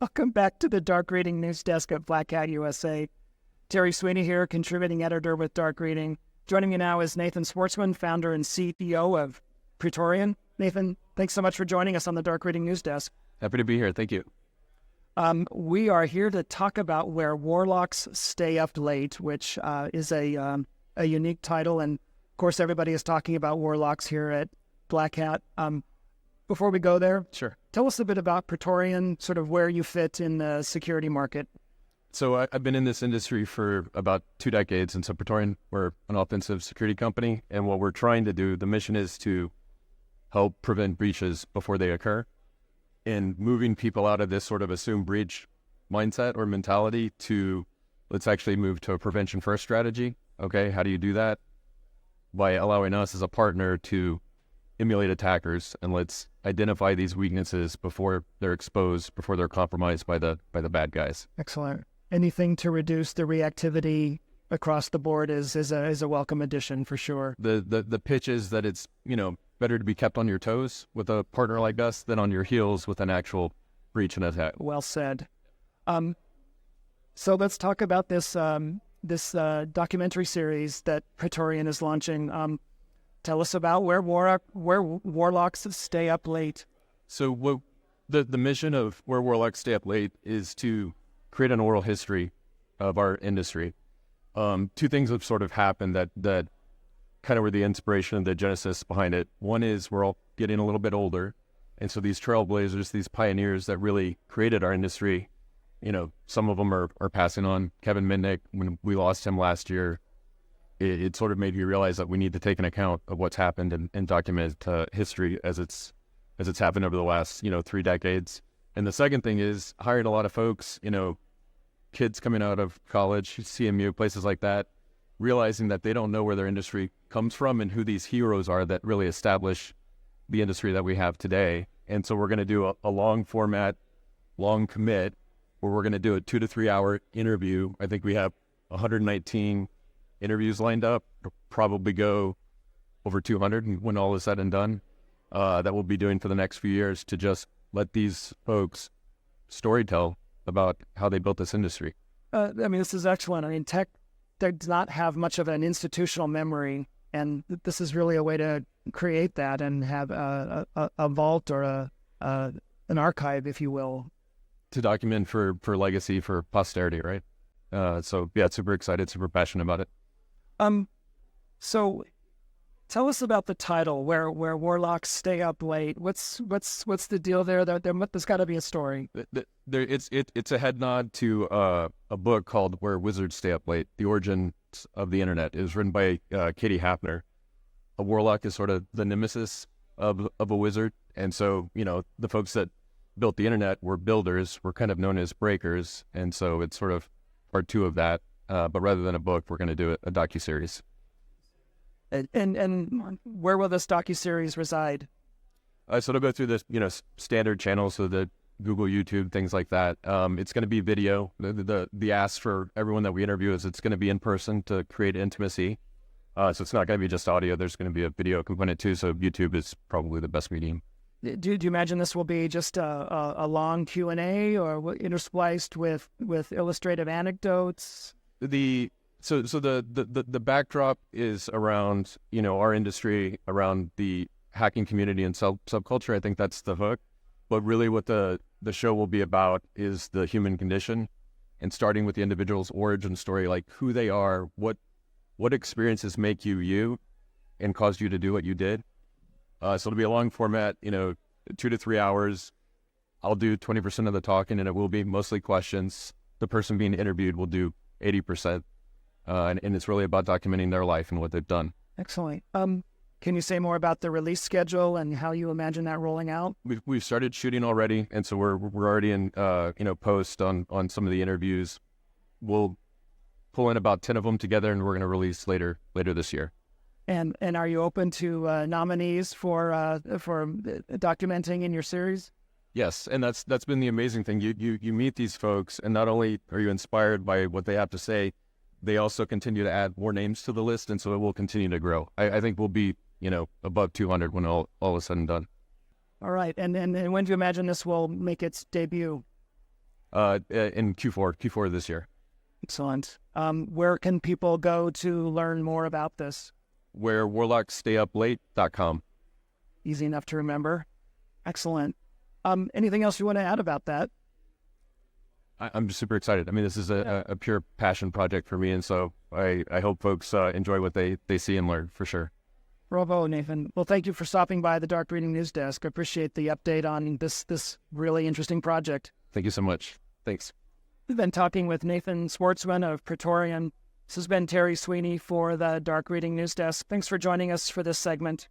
Welcome back to the Dark Reading News Desk at BlackHat USA. Terry Sweeney here, contributing editor with Dark Reading. Joining me now is Nathan Sportsman, founder and CEO of Praetorian. Nathan, thanks so much for joining us on the Dark Reading News Desk. Happy to be here. Thank you. We are here to talk about Where Warlocks Stay Up Late, which is a unique title. And, of course, everybody is talking about Warlocks here at BlackHat. Before we go there, Sure. Tell us a bit about Praetorian, sort of where you fit in the security market. So I've been in this industry for about 2 decades, and so Praetorian, we're an offensive security company, and what we're trying to do, the mission is to help prevent breaches before they occur, and moving people out of this sort of assumed breach mindset or mentality to let's actually move to a prevention first strategy. Okay, how do you do that? By allowing us as a partner to emulate attackers, and let's identify these weaknesses before they're exposed, before they're compromised by the bad guys. Excellent. Anything to reduce the reactivity across the board is a welcome addition for sure. The pitch is that it's better to be kept on your toes with a partner like us than on your heels with an actual breach and attack. Well said. So let's talk about this documentary series that Praetorian is launching. Tell us about where Warlocks Stay Up Late. So the mission of Where Warlocks Stay Up Late is to create an oral history of our industry. 2 things have sort of happened that kind of were the inspiration and the genesis behind it. One is we're all getting a little bit older, and so these trailblazers, these pioneers that really created our industry, some of them are passing on. Kevin Mitnick, when we lost him last year, it sort of made me realize that we need to take an account of what's happened and document history as it's happened over the last 3 decades. And the second thing is hiring a lot of folks, kids coming out of college, CMU, places like that, realizing that they don't know where their industry comes from and who these heroes are that really establish the industry that we have today. And so we're going to do a long format, long commit, where we're going to do a 2 to 3 hour interview. I think we have 119 interviews lined up. It'll probably go over 200 when all is said and done. That we'll be doing for the next few years to just let these folks storytell about how they built this industry. This is excellent. Tech does not have much of an institutional memory, and this is really a way to create that and have a vault or an archive, if you will. To document for legacy, for posterity, right? So yeah, super excited, super passionate about it. So tell us about the title, where Warlocks Stay Up Late. What's the deal there? There's got to be a story. It's a head nod to a book called Where Wizards Stay Up Late: The Origins of the Internet. It was written by Katie Hafner. A warlock is sort of the nemesis of a wizard, and so the folks that built the internet were builders. We're kind of known as breakers, and so it's sort of part 2 of that. But rather than a book, we're going to do a docuseries. And where will this docuseries reside? So it'll go through the standard channels, so the Google, YouTube, things like that. It's going to be video. The ask for everyone that we interview is it's going to be in person to create intimacy. So it's not going to be just audio. There's going to be a video component too. So YouTube is probably the best medium. Do you imagine this will be just a long Q&A or interspliced with illustrative anecdotes? So the backdrop is around our industry, around the hacking community and subculture. I think that's the hook. But really, what the show will be about is the human condition, and starting with the individual's origin story, like who they are, what experiences make you, and caused you to do what you did. So it'll be a long format, 2 to 3 hours. I'll do 20% of the talking, and it will be mostly questions. The person being interviewed will do 80%. And it's really about documenting their life and what they've done. Excellent. Can you say more about the release schedule and how you imagine that rolling out? We've started shooting already, and so we're already in post on some of the interviews. We'll pull in about 10 of them together, and we're going to release later this year. And are you open to nominees for documenting in your series? Yes, and that's been the amazing thing. You meet these folks, and not only are you inspired by what they have to say, they also continue to add more names to the list, and so it will continue to grow. I think we'll be above 200 when all is said and done. All right, and when do you imagine this will make its debut? in Q4 this year. Excellent. Where can people go to learn more about this? Where warlocksstayuplate.com. Easy enough to remember. Excellent. Anything else you want to add about that? I'm just super excited. I mean, this is a pure passion project for me, and so I hope folks enjoy what they see and learn, for sure. Bravo, Nathan. Well, thank you for stopping by the Dark Reading News Desk. I appreciate the update on this really interesting project. Thank you so much. Thanks. We've been talking with Nathan Sportsman of Praetorian. This has been Terry Sweeney for the Dark Reading News Desk. Thanks for joining us for this segment.